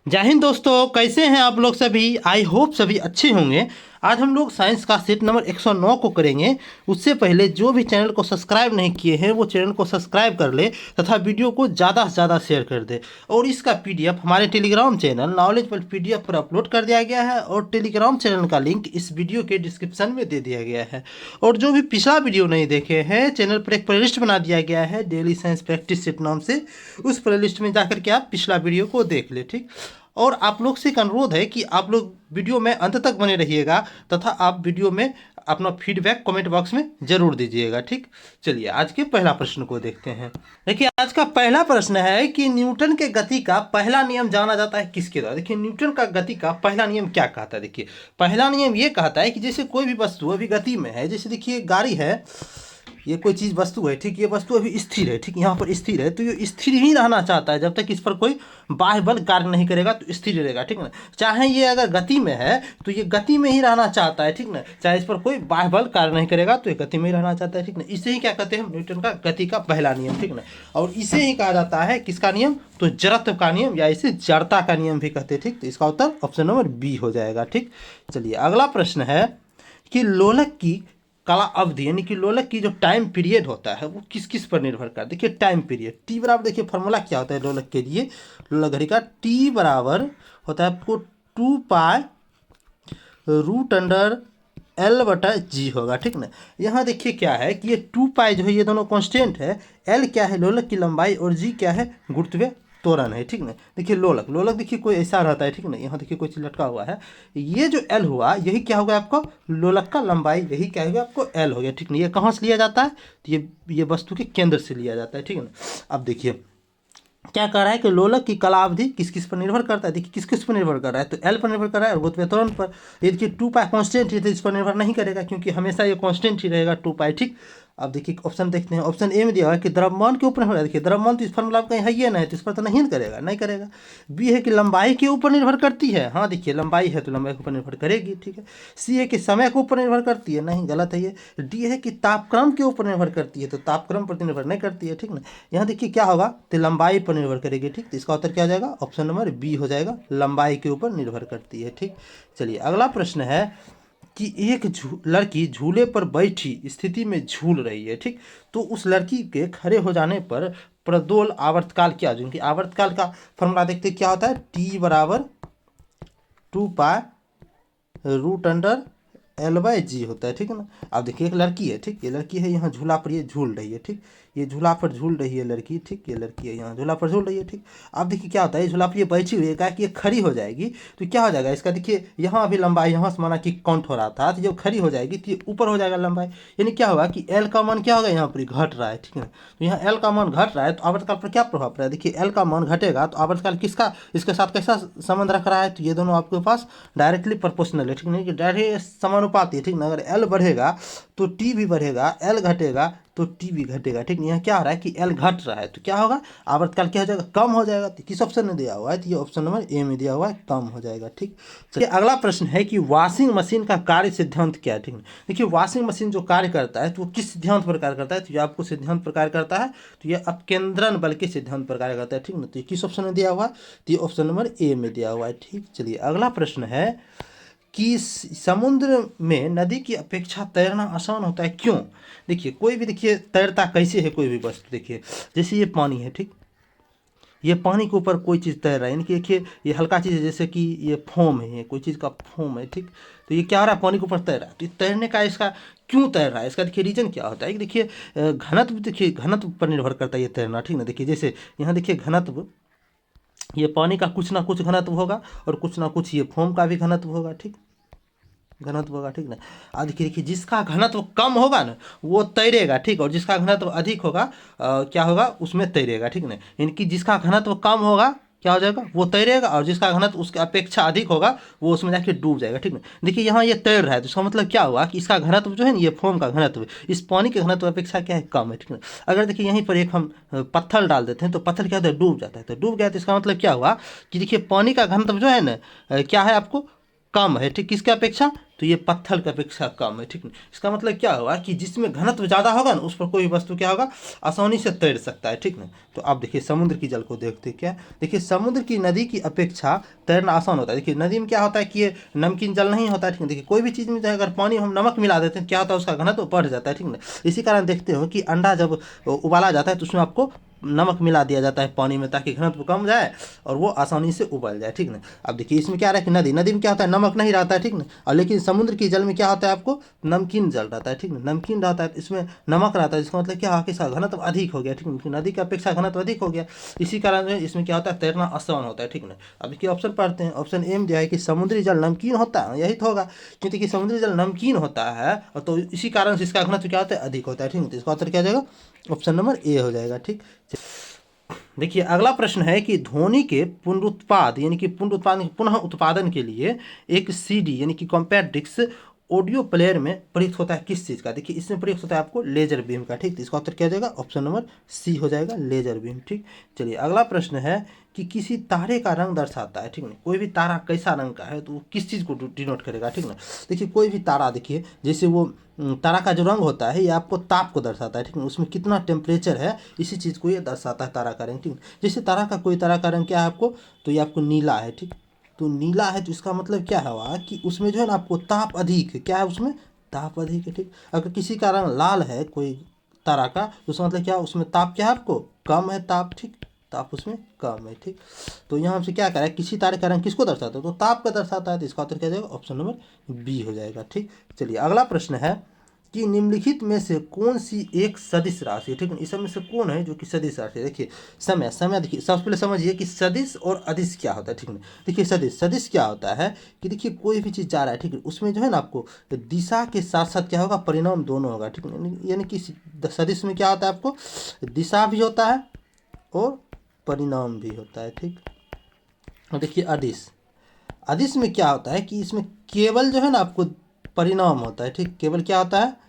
जय हिंद दोस्तों, कैसे हैं आप लोग सभी। आई होप सभी अच्छे होंगे। आज हम लोग साइंस का सेट नंबर 109 को करेंगे। उससे पहले जो भी चैनल को सब्सक्राइब नहीं किए हैं वो चैनल को सब्सक्राइब कर ले तथा वीडियो को ज़्यादा से ज़्यादा शेयर कर दे। और इसका पीडीएफ हमारे Telegram channel knowledge world PDF पर अपलोड कर दिया गया है और टेलीग्राम चैनल का लिंक इस वीडियो के डिस्क्रिप्शन में दे दिया गया है। और जो भी पिछला वीडियो नहीं देखे हैं, चैनल पर एक प्लेलिस्ट बना दिया गया है डेली साइंस प्रैक्टिस सेट नाम से। उस प्लेलिस्ट में जाकर के आप पिछला वीडियो को देख ले, ठीक। और आप लोग से एक अनुरोध है कि आप लोग वीडियो में अंत तक बने रहिएगा तथा आप वीडियो में अपना फीडबैक कमेंट बॉक्स में जरूर दीजिएगा, ठीक। चलिए आज के पहला प्रश्न को देखते हैं। देखिए आज का पहला प्रश्न है कि न्यूटन के गति का पहला नियम जाना जाता है किसके द्वारा। देखिए न्यूटन का गति का पहला नियम क्या कहता है। देखिए पहला नियम ये कहता है कि जैसे कोई भी वस्तु अभी गति में है, जैसे देखिए गाड़ी है, ये कोई चीज़ वस्तु है, ठीक। ये वस्तु अभी स्थिर है, ठीक, यहाँ पर स्थिर है, तो ये स्थिर ही रहना चाहता है जब तक इस पर कोई बाह्य बल कार्य नहीं करेगा तो स्थिर रहेगा, ठीक ना। चाहे ये अगर गति में है तो ये गति में ही रहना चाहता है, ठीक ना। चाहे इस पर कोई बाह्य बल कार्य नहीं करेगा तो ये गति में ही रहना चाहता है, ठीक ना। इसे ही क्या कहते हैं हम, न्यूटन का गति का पहला नियम, ठीक ना। और इसे ही कहा जाता है किसका नियम, तो जड़त्व का नियम या इसे जड़ता का नियम भी कहते हैं, ठीक। तो इसका उत्तर ऑप्शन नंबर बी हो जाएगा, ठीक। चलिए अगला प्रश्न है कि लोलक की काला अवधि यानी कि लोलक की जो टाइम पीरियड होता है वो किस किस पर निर्भर करता है। देखिए टाइम पीरियड टी बराबर, देखिए फॉर्मूला क्या होता है लोलक के लिए, लोलक घड़ी का टी बराबर होता है आपको 2 पाई रूट अंडर एल बटा जी होगा, ठीक ना। यहाँ देखिए क्या है कि ये 2 पाई जो है ये दोनों कांस्टेंट है, एल क्या है लोलक की लंबाई और जी क्या है गुरुत्वीय त्वरण है, ठीक ना। देखिए लोलक लोलक देखिए कोई ऐसा रहता है, ठीक ना। यहाँ देखिए कोई चीज लटका हुआ है, ये जो एल हुआ यही क्या होगा आपको लोलक का लंबाई, यही क्या होगा आपको एल हो गया, ठीक ना। ये कहाँ से लिया जाता है, तो ये वस्तु के केंद्र से लिया जाता है, ठीक है ना। अब देखिए क्या कर रहा है कि लोलक की कला अवधि किस किस पर निर्भर करता है। देखिए किस किस पर निर्भर कर रहा है, तो एल पर निर्भर कर रहा है और गुरुत्वीय त्वरण पर। ये देखिए 2 पाई कांस्टेंट है तो इस पर निर्भर नहीं करेगा क्योंकि हमेशा ये कांस्टेंट ही रहेगा 2 पाई, ठीक। अब देखिए ऑप्शन देखते हैं, ऑप्शन ए में दिया हुआ है कि द्रव्यमान के ऊपर निर्भर है। देखिए द्रव्यमान तो इस फॉर्मूला में कहीं है ही नहीं, तो इस पर तो नहीं करेगा, नहीं करेगा। बी है कि लंबाई के ऊपर निर्भर करती है, हाँ देखिए लंबाई है तो लंबाई के ऊपर निर्भर करेगी, ठीक है। सी है कि समय के ऊपर निर्भर करती है, नहीं गलत है ये। डी है कि तापक्रम के ऊपर निर्भर करती है, तो तापक्रम पर निर्भर नहीं करती है, ठीक ना। यहाँ देखिए क्या होगा, तो लंबाई पर निर्भर करेगी, ठीक। तो इसका उत्तर क्या हो जाएगा, ऑप्शन नंबर बी हो जाएगा, लंबाई के ऊपर निर्भर करती है, ठीक। चलिए अगला प्रश्न है कि एक लड़की झूले पर बैठी स्थिति में झूल रही है, ठीक। तो उस लड़की के खड़े हो जाने पर प्रदोल आवर्तकाल क्या हो, जिनकी आवर्तकाल का फॉर्मूला देखते क्या होता है, टी बराबर 2 pi root under L by g होता है, ठीक है ना। अब देखिए एक लड़की है, ठीक, ये लड़की है यहाँ झूला पर ये झूल रही है, ठीक। ये झूला पर झूल रही है लड़की, ठीक। ये लड़की है यहाँ झूला पर झूल रही है, ठीक। अब देखिए क्या होता है, झूला पर ये बैठी हुई है, क्या कि ये खड़ी हो जाएगी तो क्या हो जाएगा इसका, देखिए यहाँ अभी लंबाई यहाँ से माना कि काउंट हो रहा था, तो जब खड़ी हो जाएगी तो ये ऊपर हो जाएगा लंबाई। यानी क्या होगा कि एल का मान क्या होगा यहाँ पर घट रहा है, ठीक है। तो यहाँ एल का मान घट रहा है तो आवर्तकाल पर क्या प्रभाव पड़ेगा। देखिए एल का मान घटेगा तो आवर्तकाल किसका इसके साथ कैसा संबंध रख रहा है, तो ये दोनों आपके पास डायरेक्टली प्रोपोर्शनल है, ठीक नहीं कि डायरेक्ट समानुपाती है, ठीक ना। अगर एल बढ़ेगा तो टी भी बढ़ेगा, एल घटेगा तो टी भी घटेगा, ठीक नहीं। यहाँ क्या हो रहा है कि एल घट रहा है तो क्या होगा आवर्तकाल क्या हो जाएगा, कम हो जाएगा। तो किस ऑप्शन में दिया हुआ है, तो ये ऑप्शन नंबर ए में दिया हुआ है, कम हो जाएगा, ठीक। चलिए अगला प्रश्न है कि वॉशिंग मशीन का कार्य सिद्धांत क्या है, ठीक है। देखिए वॉशिंग मशीन जो कार्य करता है तो वो किस सिद्धांत पर कार्य करता है, तो ये आपको सिद्धांत पर कार्य करता है, तो ये अपकेंद्रन बल के सिद्धांत पर कार्य करता है, ठीक ना। तो ये किस ऑप्शन में दिया हुआ है, तो ये ऑप्शन नंबर ए में दिया हुआ है, ठीक। चलिए अगला प्रश्न है कि समुद्र में नदी की अपेक्षा तैरना आसान होता है, क्यों। देखिए कोई भी, देखिए तैरता कैसे है कोई भी वस्तु, देखिए जैसे ये पानी है, ठीक। ये पानी के ऊपर कोई चीज़ तैर रहा है, यानी कि देखिए ये हल्का चीज़ है, जैसे कि ये फोम है, ये कोई चीज़ का फोम है, ठीक। तो ये क्या हो रहा है, पानी के ऊपर तैर रहा है। तो ये तैरने का इसका क्यों तैर रहा है, इसका देखिए रीजन क्या होता है कि देखिए घनत्व, देखिए घनत्व पर निर्भर करता है ये तैरना, ठीक ना। देखिए जैसे यहाँ देखिए घनत्व, ये पानी का कुछ ना कुछ घनत्व होगा और कुछ ना कुछ ये फोम का भी घनत्व होगा, ठीक, घनत्व होगा, ठीक ना। अब देखिए जिसका घनत्व कम होगा ना वो तैरेगा, ठीक। और जिसका घनत्व अधिक होगा क्या होगा उसमें तैरेगा, ठीक ना। यानी कि जिसका घनत्व कम होगा क्या हो जाएगा वो तैरेगा और जिसका घनत्व उसके अपेक्षा अधिक होगा वो उसमें जाके डूब जाएगा, ठीक ना। देखिए यहाँ ये तैर रहा है तो इसका मतलब क्या हुआ कि इसका घनत्व जो है ना, ये फोम का घनत्व इस पानी के घनत्व अपेक्षा क्या है, कम है, ठीक ना। अगर देखिए यहीं पर एक हम पत्थर डाल देते हैं तो पत्थर क्या होता है, डूब जाता है। तो डूब गया तो इसका मतलब क्या हुआ कि देखिए पानी का घनत्व जो है ना क्या है आपको कम है, ठीक, किसके अपेक्षा, तो ये पत्थर की अपेक्षा कम है, ठीक है। इसका मतलब क्या हुआ कि जिसमें घनत्व ज़्यादा होगा ना उस पर कोई वस्तु क्या होगा, आसानी से तैर सकता है, ठीक ना। तो आप देखिए समुद्र की जल को देखते क्या, देखिए समुद्र की नदी की अपेक्षा तैरना आसान होता है। देखिए नदी में क्या होता है कि ये नमकीन जल नहीं होता है, ठीक है। देखिए कोई भी चीज़ में अगर पानी हम नमक मिला देते हैं क्या होता है, उसका घनत्व बढ़ जाता है, ठीक ना। इसी कारण देखते हो कि अंडा जब उबाला जाता है तो उसमें आपको नमक मिला दिया जाता है पानी में, ताकि घनत्व कम जाए और वो आसानी से उबल जाए, ठीक ना। अब देखिए इसमें क्या रहा है कि नदी में क्या होता है, नमक नहीं रहता है, ठीक ना। और लेकिन समुद्र की जल में क्या होता है, आपको नमकीन जल रहता है, ठीक ना। नमकीन रहता है तो इसमें नमक रहता है, जिसका मतलब क्या है कि इसका घनत्व अधिक हो गया, ठीक ना। नदी की अपेक्षा घनत्व अधिक हो गया, इसी कारण जो है इसमें क्या होता है, तैरना आसान होता है, ठीक ना। अब देखिए ऑप्शन पढ़ते हैं। ऑप्शन ए में दिया है कि समुद्री जल नमकीन होता है, यही तो होगा, क्योंकि देखिए समुद्री जल नमकीन होता है और तो इसी कारण से इसका घनत्व क्या होता है, अधिक होता है, ठीक है। तो इसका उत्तर क्या हो जाएगा, ऑप्शन नंबर ए हो जाएगा, ठीक। देखिए अगला प्रश्न है कि ध्वनि के पुनरुत्पाद यानी कि पुनः उत्पादन के लिए एक सीडी यानी कि कॉम्पैक्ट डिस्क ऑडियो प्लेयर में प्रयुक्त होता है किस चीज़ का। देखिए इसमें प्रयुक्त होता है आपको लेजर बीम का, ठीक। तो इसका उत्तर क्या हो जाएगा, ऑप्शन नंबर सी हो जाएगा, लेजर बीम, ठीक। चलिए अगला प्रश्न है कि किसी तारे का रंग दर्शाता है, ठीक ना। कोई भी तारा कैसा रंग का है तो वो किस चीज़ को डिनोट करेगा, ठीक ना। देखिए कोई भी तारा देखिए जैसे वो तारा का जो रंग होता है ये आपको ताप को दर्शाता है, ठीक है। उसमें कितना टेम्परेचर है इसी चीज़ को ये दर्शाता है तारा का रंग, ठीक। जैसे कोई तारा का रंग क्या है आपको, तो ये आपको नीला है, ठीक। तो नीला है तो इसका मतलब क्या हुआ कि उसमें जो है ना आपको ताप अधिक है, क्या है उसमें, ताप अधिक है, ठीक। अगर किसी का रंग लाल है कोई तारा का तो उसका मतलब क्या, उसमें ताप क्या है आपको कम है, ताप, ठीक। ताप उसमें कम है, ठीक। तो यहाँ हमसे क्या करा है, किसी तारे का रंग किसको दर्शाता है, तो ताप का दर्शाता है, तो इसका उत्तर क्या जाएगा, ऑप्शन नंबर बी हो जाएगा, ठीक। चलिए अगला प्रश्न है कि निम्नलिखित में से कौन सी एक सदिश राशि है, ठीक है। इस सब में से कौन है जो कि सदिश राशि है। देखिए समय देखिए सबसे पहले समझिए कि सदिश और अदिश क्या होता है, ठीक है। देखिए सदिश क्या होता है कि देखिए कोई भी चीज़ जा रहा है, ठीक है, उसमें जो है ना आपको दिशा के साथ साथ क्या होगा, परिणाम दोनों होगा, ठीक है। यानी कि सदिश में क्या होता है, आपको दिशा भी होता है और परिणाम भी होता है, ठीक। और देखिए अदिश में क्या होता है कि इसमें केवल जो है ना आपको परिणाम होता है, ठीक। केवल क्या होता है,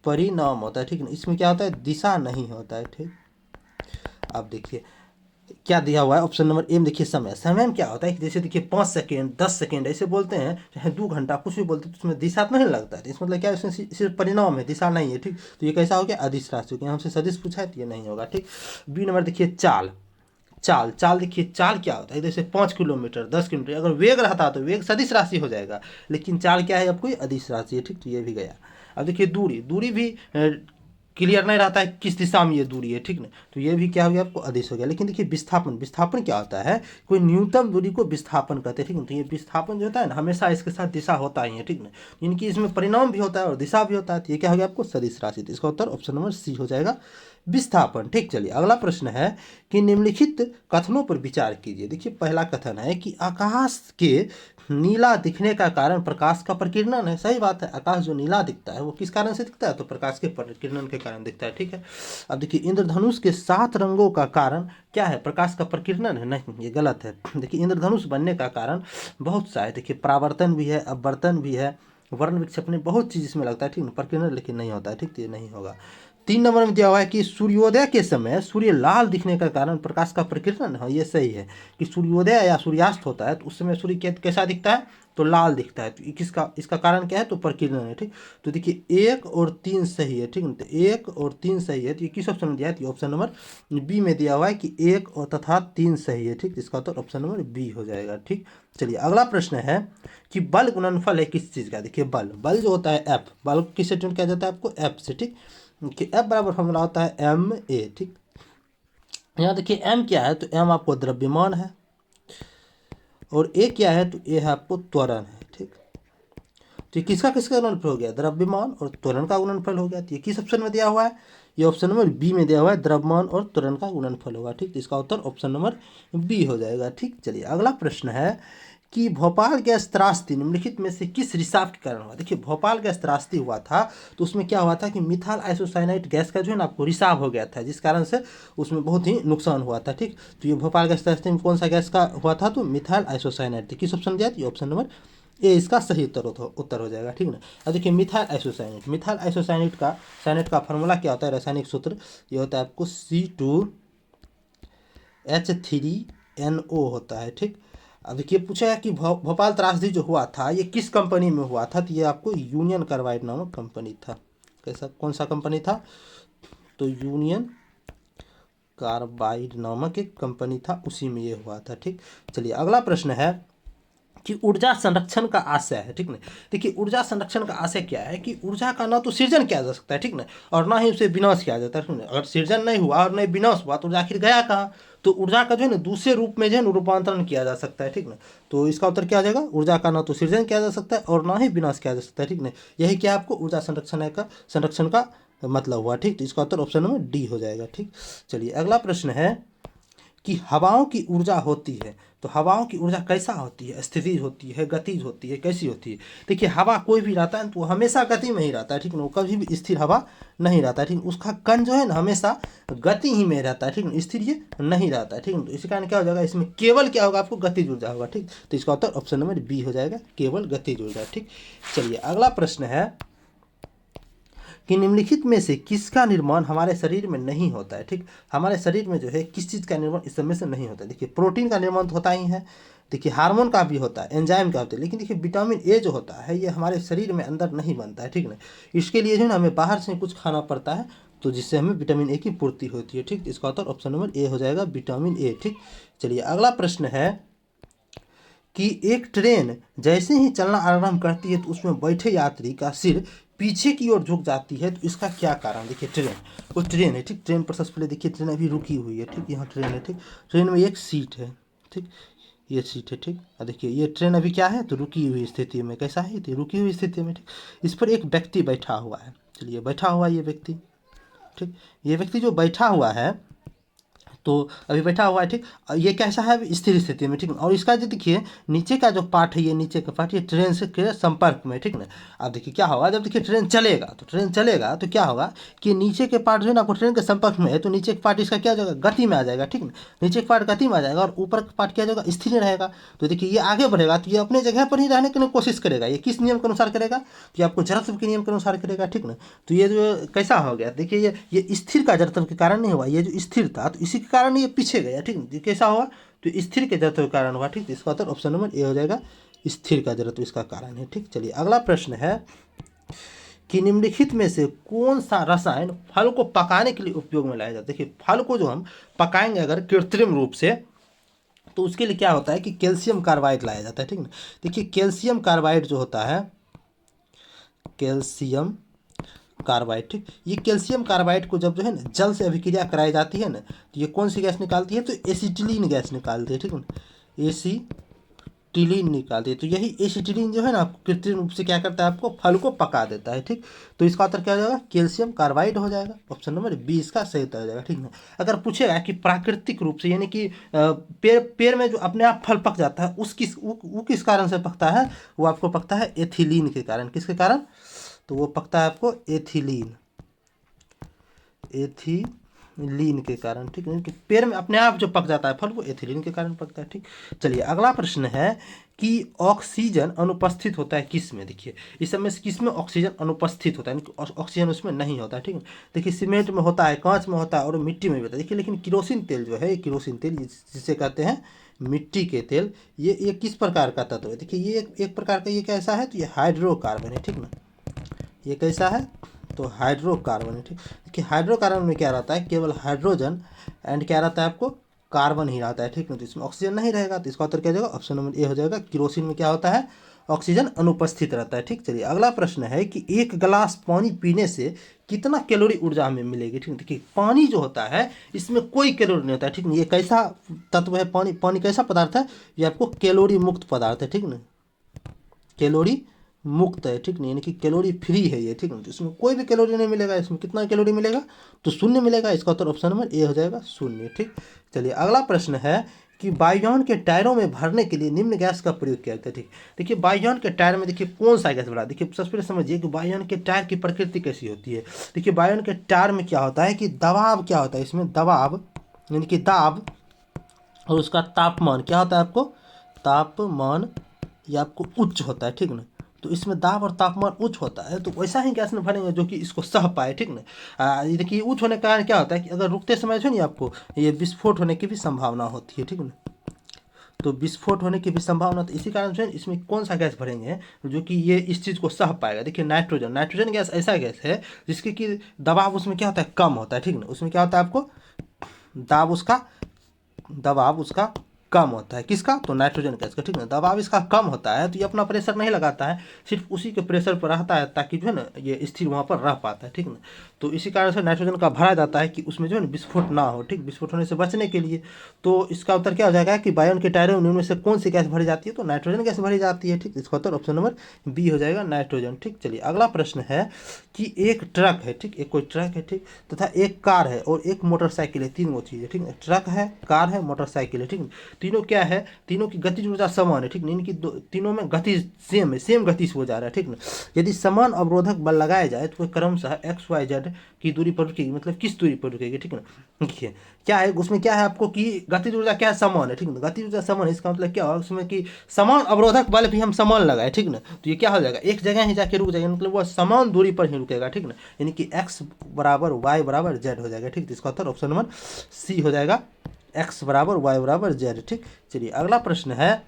परिणाम होता है, ठीक है। इसमें क्या होता है, दिशा नहीं होता है, ठीक। अब देखिए क्या दिया हुआ है ऑप्शन नंबर ए में, देखिए समय में क्या होता है कि जैसे देखिए 5 सेकेंड 10 सेकेंड ऐसे बोलते हैं, चाहे 2 घंटा कुछ भी बोलते हैं, तो उसमें दिशा तो नहीं लगता है। तो इसमें मतलब क्या है, उसमें सिर्फ परिणाम है, दिशा नहीं है, ठीक। तो ये कैसा हो गया, अदिश राशि, क्योंकि हमसे सदिश पूछा है तो ये नहीं होगा, ठीक। बी नंबर देखिए चाल देखिए चाल क्या होता है, जैसे 5 किलोमीटर 10 किलोमीटर अगर वेग रहता तो वेग सदिश राशि हो जाएगा, लेकिन चाल क्या है आपको, अदिश राशि है, ठीक। तो ये भी गया। अब देखिए दूरी भी क्लियर नहीं रहता है किस दिशा में ये दूरी है, ठीक ना। तो ये भी क्या हो गया, आपको अदिश हो गया। लेकिन देखिए विस्थापन क्या होता है, कोई न्यूनतम दूरी को विस्थापन कहते हैं, ठीक ना। तो ये विस्थापन जो होता है ना हमेशा इसके साथ दिशा होता ही है, ठीक ना। इनकी इसमें परिणाम भी होता है और दिशा भी होता है, तो ये क्या हो गया आपको सदिश राशि। तो इसका उत्तर ऑप्शन नंबर सी हो जाएगा, विस्थापन, ठीक। चलिए अगला प्रश्न है कि निम्नलिखित कथनों पर विचार कीजिए। देखिए पहला कथन है कि आकाश के नीला दिखने का कारण प्रकाश का प्रकीर्णन है। सही बात है, आकाश जो नीला दिखता है वो किस कारण से दिखता है, तो प्रकाश के प्रकीर्णन के कारण दिखता है, ठीक है। अब देखिए इंद्रधनुष के 7 रंगों का कारण क्या है, प्रकाश का प्रकीर्णन है, नहीं ये गलत है। देखिए इंद्रधनुष बनने का कारण बहुत सा है, देखिए परावर्तन भी है, अपवर्तन भी है, वर्ण विक्षेपण, बहुत चीज़ इसमें लगता है, ठीक है। प्रकीर्णन लेकिन नहीं होता है, ठीक। तो ये नहीं होगा। 3 नंबर में दिया हुआ है कि सूर्योदय के समय सूर्य लाल दिखने का कारण प्रकाश का प्रकीर्णन है। ये सही है कि सूर्योदय या सूर्यास्त होता है तो उस समय सूर्य कैसा दिखता है, तो लाल दिखता है। तो इसका कारण क्या है, तो प्रकीर्णन है, ठीक। तो देखिए 1 और 3 सही है, ठीक है। तो 1 और 3 सही है, तो ये किस ऑप्शन में दिया है, तो ऑप्शन नंबर बी में दिया हुआ है कि 1 और तथा 3 सही है, ठीक। इसका तो ऑप्शन नंबर बी हो जाएगा, ठीक। चलिए अगला प्रश्न है कि बल गुणनफल है किस चीज़ का। देखिए बल जो होता है एफ, बल किससे डिनोट किया जाता है, आपको एफ से, ठीक। कि एफ बराबर फॉर्मूला होता है एम ए, ठीक। यहाँ देखिए एम क्या है, तो एम आपको द्रव्यमान है और ए क्या है, तो ए है आपको त्वरण है, ठीक। तो ये किसका गुणनफल हो गया, द्रव्यमान और त्वरण का गुणनफल हो गया। तो ये किस ऑप्शन में दिया हुआ है, ये ऑप्शन नंबर बी में दिया हुआ है, द्रव्यमान और त्वरण का गुणनफल होगा, ठीक। तो इसका उत्तर ऑप्शन नंबर बी हो जाएगा, ठीक। चलिए अगला प्रश्न है कि भोपाल गैस त्रासदी निम्नलिखित में से किस रिसाव के कारण हुआ। देखिए भोपाल गैस त्रासदी हुआ था तो उसमें क्या हुआ था कि मिथाइल आइसोसाइनाइड गैस का जो है ना आपको रिसाव हो गया था, जिस कारण से उसमें बहुत ही नुकसान हुआ था, ठीक। तो ये भोपाल गैस त्रासदी में कौन सा गैस का हुआ था, तो मिथाइल आइसोसाइनाइड। तो किस ऑप्शन दिया, ये ऑप्शन नंबर ए इसका सही उत्तर हो जाएगा, ठीक ना। अब देखिए मिथाइल आइसोसाइनेट का फार्मूला क्या होता है, रासायनिक सूत्र ये होता है आपको C2H3NO होता है, ठीक। अब देखिए पूछा है कि भोपाल त्रासदी जो हुआ था ये किस कंपनी में हुआ था, तो ये आपको यूनियन कार्बाइड नामक कंपनी था। कैसा, कौन सा कंपनी था, तो यूनियन कार्बाइड नामक एक कंपनी था, उसी में ये हुआ था। ठीक, चलिए अगला प्रश्न है कि ऊर्जा संरक्षण का आशय है। ठीक ना, देखिए ऊर्जा संरक्षण का आशय क्या है कि ऊर्जा का ना तो सृजन किया जा सकता है, ठीक ना, और ना ही उसे विनाश किया जाता है। ठीक ना, अगर सृजन नहीं हुआ और नहीं विनाश हुआ तो ऊर्जा आखिर गया कहाँ। तो ऊर्जा का जो है ना दूसरे रूप में जो है ना रूपांतरण किया जा सकता है। ठीक ना, तो इसका उत्तर क्या आ जाएगा, ऊर्जा का ना तो सृजन किया जा सकता है और ना ही विनाश किया जा सकता है। ठीक ना, यही क्या आपको ऊर्जा संरक्षण का मतलब हुआ। ठीक, तो इसका उत्तर ऑप्शन नंबर डी हो जाएगा। ठीक, चलिए अगला प्रश्न है कि हवाओं की ऊर्जा होती है, तो हवाओं की ऊर्जा कैसा होती है, स्थितिज होती है, गतिज होती है, कैसी होती है। देखिए हवा कोई भी रहता है तो वो हमेशा गति में ही रहता है। ठीक ना, वो कभी भी स्थिर हवा नहीं रहता है। ठीक, उसका कण जो है ना हमेशा गति ही में रहता है। ठीक ना, स्थिर ये नहीं रहता है। ठीक ना, तो इसी कारण क्या हो जाएगा, इसमें केवल क्या होगा, आपको गतिज ऊर्जा होगा। ठीक, तो इसका उत्तर ऑप्शन नंबर बी हो जाएगा, केवल गतिज ऊर्जा। ठीक, चलिए अगला प्रश्न है कि निम्नलिखित में से किसका निर्माण हमारे शरीर में नहीं होता है। ठीक, हमारे शरीर में जो है किस चीज़ का निर्माण इस समय से नहीं होता है। देखिए प्रोटीन का निर्माण तो होता ही है, देखिए हार्मोन का भी होता है, एंजाइम का होता है, लेकिन देखिए विटामिन ए जो होता है ये हमारे शरीर में अंदर नहीं बनता है। ठीक ना, इसके लिए जो है ना हमें बाहर से कुछ खाना पड़ता है, तो जिससे हमें विटामिन ए की पूर्ति होती है। ठीक, इसका उत्तर ऑप्शन नंबर ए हो जाएगा, विटामिन ए। ठीक, चलिए अगला प्रश्न है कि एक ट्रेन जैसे ही चलना आरंभ करती है तो उसमें बैठे यात्री का सिर पीछे की ओर झुक जाती है, तो इसका क्या कारण। देखिए वो ट्रेन है। ठीक, ट्रेन पर सबसे पहले देखिए ट्रेन अभी रुकी हुई है। ठीक, यहाँ ट्रेन है। ठीक, ट्रेन में एक सीट है। ठीक, ये सीट है। ठीक, और देखिए ये ट्रेन अभी क्या है, तो रुकी हुई स्थिति में। कैसा है, तो रुकी हुई स्थिति में। ठीक, इस पर एक व्यक्ति बैठा हुआ है। चलिए बैठा हुआ ये व्यक्ति। ठीक, ये व्यक्ति जो बैठा हुआ है तो अभी बैठा हुआ है। ठीक, ये कैसा है, अभी स्थिर स्थिति में। ठीक, और इसका जो देखिए नीचे का जो पार्ट है, ये नीचे का पार्ट ये ट्रेन से के संपर्क में। ठीक ना, अब देखिए क्या होगा, जब देखिए ट्रेन चलेगा तो क्या होगा कि नीचे के पार्ट जो है ना आपको ट्रेन के संपर्क में है, तो नीचे के पार्ट इसका क्या हो जाएगा, गति में आ जाएगा। ठीक ना, नीचे के पार्ट गति में आ जाएगा और ऊपर का पार्ट क्या हो जाएगा, स्थिर रहेगा। तो देखिए ये आगे बढ़ेगा तो ये अपने जगह पर ही रहने की कोशिश करेगा। ये किस नियम के अनुसार करेगा, तो ये आपको जड़त्व के नियम के अनुसार करेगा। ठीक ना, तो ये जो कैसा हो गया, देखिए ये स्थिर का जड़त्व के कारण नहीं हुआ, ये जो स्थिर था तो इसी के कारण ये पीछे गया। ठीक है, कैसा हुआ, तो स्थिर के जड़त्व के कारण हुआ। ठीक, इसका उत्तर ऑप्शन नंबर ए हो जाएगा, स्थिर का जड़त्व इसका कारण है। ठीक, चलिए अगला प्रश्न है कि निम्नलिखित में से कौन सा रसायन फल को पकाने के लिए उपयोग में लाया जाता है। देखिए फल को जो हम पकाएंगे अगर कृत्रिम रूप से, तो उसके लिए क्या होता है कि कैल्शियम कार्बाइड लाया जाता है। ठीक ना, देखिए कैल्शियम कार्बाइड जो होता है, कैल्शियम कार्बाइड। ठीक, ये कैल्शियम कार्बाइड को जब जो है ना जल से अभिक्रिया कराई जाती है ना, तो ये कौन सी गैस निकालती है, तो एसिटिलीन गैस निकालती है। ठीक है, एसिटिलीन निकालती है। तो यही एसिटिलीन जो है ना आपको कृत्रिम रूप से क्या करता है, आपको फल को पका देता है। ठीक, तो इसका उत्तर क्या हो जाएगा, कैल्शियम कार्बाइड हो जाएगा, ऑप्शन नंबर बी इसका सही उत्तर हो जाएगा। ठीक है, अगर पूछेगा कि प्राकृतिक रूप से यानी कि पेड़ में जो अपने आप फल पक जाता है वो किस कारण से पकता है, वो आपको पकता है एथिलीन के कारण। किसके कारण, तो वो पकता है आपको एथिलीन के कारण। ठीक है, कि पेड़ में अपने आप जो पक जाता है फल वो एथिलीन के कारण पकता है। ठीक, चलिए अगला प्रश्न है कि ऑक्सीजन अनुपस्थित होता है किस में। देखिए इस समय किस में ऑक्सीजन अनुपस्थित होता है, ऑक्सीजन उसमें नहीं होता है। ठीक है, देखिए सीमेंट में होता है, कांच में होता है और मिट्टी में भी होता है। देखिए लेकिन केरोसिन तेल जो है, केरोसिन तेल जिसे कहते हैं मिट्टी के तेल, ये किस प्रकार का तत्व है। देखिए ये एक प्रकार का ये कैसा है, तो ये हाइड्रोकार्बन है। ठीक ना, ये कैसा है, तो हाइड्रोकार्बन है। ठीक, देखिए हाइड्रोकार्बन में क्या रहता है, केवल हाइड्रोजन एंड क्या रहता है आपको, कार्बन ही रहता है। ठीक ना, तो इसमें ऑक्सीजन नहीं रहेगा, तो इसका उत्तर क्या हो जाएगा, ऑप्शन नंबर ए हो जाएगा। केरोसिन में क्या होता है, ऑक्सीजन अनुपस्थित रहता है। ठीक, चलिए अगला प्रश्न है कि एक गिलास पानी पीने से कितना कैलोरी ऊर्जा हमें मिलेगी। ठीक, देखिए पानी जो होता है इसमें कोई कैलोरी नहीं होता है। ठीक ना, ये कैसा तत्व है, पानी कैसा पदार्थ है, ये आपको कैलोरी मुक्त पदार्थ है। ठीक ना, कैलोरी मुक्त है। ठीक नहीं, यानी कि कैलोरी फ्री है ये। ठीक है, तो इसमें कोई भी कैलोरी नहीं मिलेगा। इसमें कितना कैलोरी मिलेगा, तो शून्य मिलेगा। इसका उत्तर ऑप्शन नंबर ए हो जाएगा, शून्य। ठीक, चलिए अगला प्रश्न है कि वायुयान के टायरों में भरने के लिए निम्न गैस का प्रयोग किया जाता है। ठीक, देखिए वायुयान के टायर में देखिए कौन सा गैस भरा। देखिए सबसे पहले समझिए कि वायुयान के टायर की प्रकृति कैसी होती है। देखिए वायुयान के टायर में क्या होता है कि दबाव क्या होता है, इसमें दबाव यानी कि दाब और उसका तापमान क्या होता है, आपको तापमान ये आपको उच्च होता है। ठीक ना, तो इसमें दाब और तापमान उच्च होता है, तो वैसा ही गैस में भरेंगे जो कि इसको सह पाए। ठीक ना, ये देखिए उच्च होने के कारण क्या होता है कि अगर रुकते समय जो है नहीं आपको ये विस्फोट होने की भी संभावना होती है। ठीक ना, तो विस्फोट होने की भी संभावना, तो इसी कारण जो है इसमें कौन सा गैस भरेंगे जो कि ये इस चीज़ को सह पाएगा। देखिए नाइट्रोजन, नाइट्रोजन गैस ऐसा गैस है जिसके कि दबाव उसमें क्या होता है, कम होता है, ठीक ना। उसमें क्या होता है, आपको दबाव उसका कम होता है, किसका, तो नाइट्रोजन गैस का, ठीक ना। दबाव इसका कम होता है तो ये अपना प्रेशर नहीं लगाता है, सिर्फ उसी के प्रेशर पर रहता है ताकि जो है ना ये स्थिर वहाँ पर रह पाता है, ठीक ना। तो इसी कारण से नाइट्रोजन का भरा जाता है कि उसमें जो है ना विस्फोट ना हो, ठीक, विस्फोट होने से बचने के लिए। तो इसका उत्तर क्या हो जाएगा कि बायोन के टायरों में से कौन सी गैस भरी जाती है, तो नाइट्रोजन गैस भरी जाती है, ठीक। इसका उत्तर ऑप्शन नंबर बी हो जाएगा, नाइट्रोजन, ठीक। चलिए अगला प्रश्न है कि एक ट्रक है, ठीक, एक कोई ट्रक है, ठीक, तथा एक कार है और एक मोटरसाइकिल है, तीन वो चीज़ है, ठीक है। ट्रक है, कार है, मोटरसाइकिल है, ठीक। तीनों क्या है, तीनों की गतिज ऊर्जा समान है, ठीक। इनकी तीनों में गति सेम है, सेम गति से हो जा रहा है, ठीक ना। यदि समान अवरोधक बल लगाया जाए तो वह क्रमशः एक्स वाई जेड की दूरी पर रुकेगी, मतलब किस दूरी पर रुकेगी, ठीक ना। देखिए क्या है उसमें, क्या है आपको कि गतिज ऊर्जा क्या है, समान है, ठीक ना। गतिज ऊर्जा समान है, इसका मतलब क्या होगा उसमें कि समान अवरोधक बल भी हम समान लगाए, ठीक ना। तो ये क्या हो जाएगा, एक जगह ही जाके रुक जाएगा, मतलब वह समान दूरी पर ही रुकेगा, ठीक ना। यानी कि एक्स बराबर वाई बराबर जेड हो जाएगा, ठीक। इसका उत्तर ऑप्शन नंबर सी हो जाएगा, एक्स बराबर वाई बराबर जेड, ठीक। चलिए अगला प्रश्न है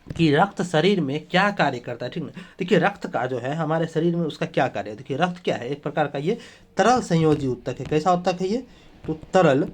कि रक्त शरीर में क्या कार्य करता है, ठीक ना। देखिए रक्त का जो है हमारे शरीर में उसका क्या कार्य है। देखिए रक्त क्या है, एक प्रकार का ये तरल संयोजी उत्तक है। कैसा उत्तक है ये, तो तरल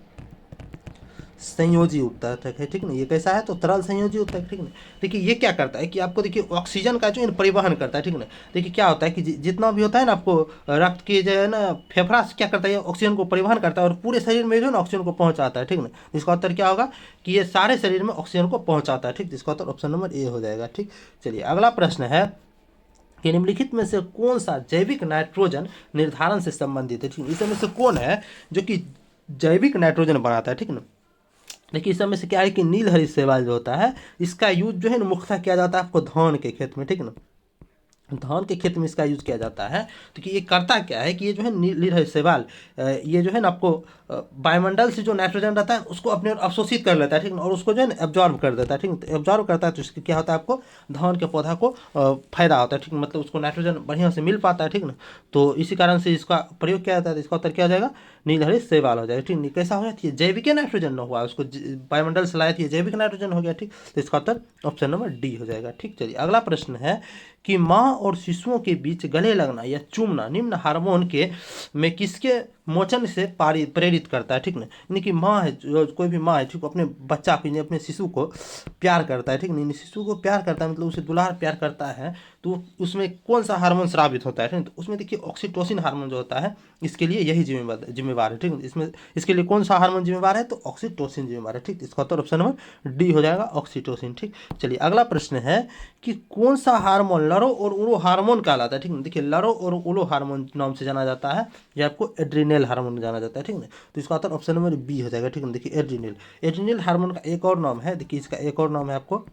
संयोजी उत्तक है, ठीक ना। ये कैसा है, तो तरल संयोजी उत्तक, ठीक ना। देखिए ये क्या करता है कि आपको देखिए ऑक्सीजन का जो है परिवहन करता है, ठीक ना। देखिए क्या होता है कि जितना भी होता है ना आपको रक्त के जो है ना फेफड़ा से क्या करता है, ऑक्सीजन को परिवहन करता है और पूरे शरीर में जो है ना ऑक्सीजन को पहुंचाता है, ठीक ना। इसका उत्तर क्या होगा कि ये सारे शरीर में ऑक्सीजन को पहुंचाता है, ठीक। इसका उत्तर ऑप्शन नंबर ए हो जाएगा, ठीक। चलिए अगला प्रश्न है कि निम्नलिखित में से कौन सा जैविक नाइट्रोजन निर्धारण से संबंधित है, ठीक। इसमें से कौन है जो कि जैविक नाइट्रोजन बनाता है, ठीक ना। देखिए इस समय से क्या है कि नील हरित शैवाल जो होता है इसका यूज जो है ना मुख्यतः किया जाता है आपको धान के खेत में, ठीक ना। धान के खेत में इसका यूज किया जाता है। तो कि ये करता क्या है कि ये जो है नील हरित शैवाल ये जो है ना आपको वायुमंडल से जो नाइट्रोजन रहता है उसको अपने ओर अवशोषित कर लेता है, ठीक ना, और उसको जो है ना एब्जॉर्ब कर देता है, ठीक है। एब्जॉर्ब करता है तो इसके क्या होता है, आपको धान के पौधा को फायदा होता है, ठीक, मतलब उसको नाइट्रोजन बढ़िया से मिल पाता है, ठीक ना। तो इसी कारण से इसका प्रयोग किया जाता है। इसका उत्तर क्या हो जाएगा, नील हरित शैवाल हो जाएगा, ठीक। कैसा हो जाती है, जैविक नाइट्रोजन न हुआ, उसको वायुमंडल से लाया थी जैविक नाइट्रोजन हो गया, ठीक। तो इसका उत्तर ऑप्शन नंबर डी हो जाएगा, ठीक। चलिए अगला प्रश्न है कि माँ और शिशुओं के बीच गले लगना या चूमना निम्न हार्मोन के में किसके मोचन से प्रेरित करता है, ठीक ना। यानी कि माँ है, जो कोई भी माँ है, ठीक, अपने बच्चा को अपने शिशु को प्यार करता है, ठीक नहीं, शिशु को प्यार करता है मतलब उसे दुलार प्यार करता है, तो उसमें कौन सा हार्मोन स्रावित होता है, ठीक। तो उसमें देखिए ऑक्सीटोसिन हार्मोन जो होता है इसके लिए यही जिम्मेवार है, ठीक। इसमें इसके लिए कौन सा हार्मोन जिम्मेवार है, तो ऑक्सीटोसिन जिम्मेवार है, ठीक। इसका उत्तर ऑप्शन नंबर डी हो जाएगा, ऑक्सीटोसिन, ठीक। चलिए अगला प्रश्न है कि कौन सा हार्मोन लरो और उलो हार्मोन कहलाता है, ठीक है। देखिए लरो और उलो हार्मोन नाम से जाना जाता है, या आपको एड्रिनल हार्मोन जाना जाता है, ठीक है। तो इसका उत्तर ऑप्शन नंबर बी हो जाएगा, ठीक है। देखिए एड्रिनल हार्मोन का एक और नाम है, देखिए इसका एक और नाम है आपको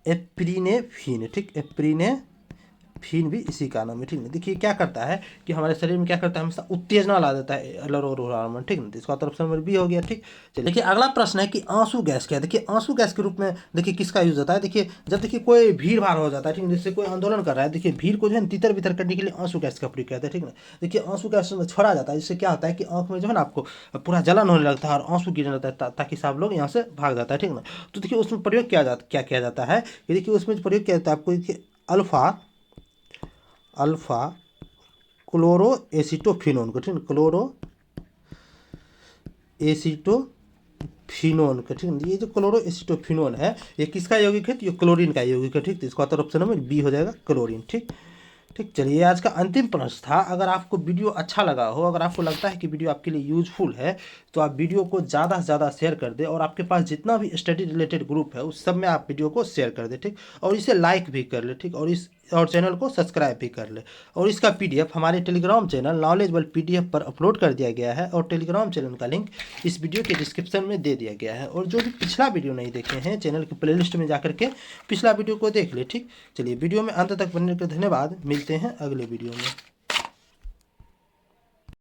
एप्रिनेफ्रिन, ठीक। एप्रिनेफ्रिन भी इसी का नाम है, ठीक है। देखिए क्या करता है कि हमारे शरीर में क्या करता है, हमेशा उत्तेजना ला देता है लरो हार्मोन, ठीक है। तो इसका उत्तर ऑप्शन नंबर बी हो गया, ठीक। चलिए देखिए अगला प्रश्न है कि आंसू गैस क्या है। देखिए आंसू गैस के रूप में देखिए किसका यूज होता है। देखिए जब देखिए कोई भीड़ भाड़ हो जाता है, ठीक है, जिससे कोई आंदोलन कर रहा है, देखिए भीड़ को जो है तितर बितर करने के लिए आंसू गैस का प्रयोग किया जाता है, ठीक है। देखिए आंसू गैस में छोड़ा जाता है, जिससे क्या होता है कि आंख में जो है ना आपको पूरा जलन होने लगता है और आंसू गिरने लगता है, ताकि सब लोग यहाँ से भाग जाता है, ठीक ना। तो देखिए उसमें प्रयोग क्या किया जाता है, कि देखिए उसमें प्रयोग किया जाता है आपको अल्फा क्लोरो एसिटोफिनोन को, ठीक है, क्लोरो एसिटोफिनोन का, ठीक है। ये जो क्लोरो एसिटोफिनोन है ये किसका यौगिक है, तो ये क्लोरीन का यौगिक है, ठीक। तो इसका उत्तर ऑप्शन नंबर बी हो जाएगा, क्लोरीन, ठीक। चलिए आज का अंतिम प्रश्न था। अगर आपको वीडियो अच्छा लगा हो, अगर आपको लगता है कि वीडियो आपके लिए यूजफुल है, तो आप वीडियो को ज़्यादा से ज़्यादा शेयर कर दें, और आपके पास जितना भी स्टडी रिलेटेड ग्रुप है उस सब में आप वीडियो को शेयर कर दें, ठीक। और इसे लाइक भी कर ले, ठीक, और चैनल को सब्सक्राइब भी कर ले। और इसका पीडीएफ हमारे टेलीग्राम चैनल नॉलेजेबल पीडीएफ पर अपलोड कर दिया गया है, और टेलीग्राम चैनल का लिंक इस वीडियो के डिस्क्रिप्शन में दे दिया गया है। और जो भी पिछला वीडियो नहीं देखे हैं, चैनल की प्लेलिस्ट में जाकर के पिछला वीडियो को देख ले, ठीक। चलिए वीडियो में अंत तक बनने के धन्यवाद, मिलते हैं अगले वीडियो में।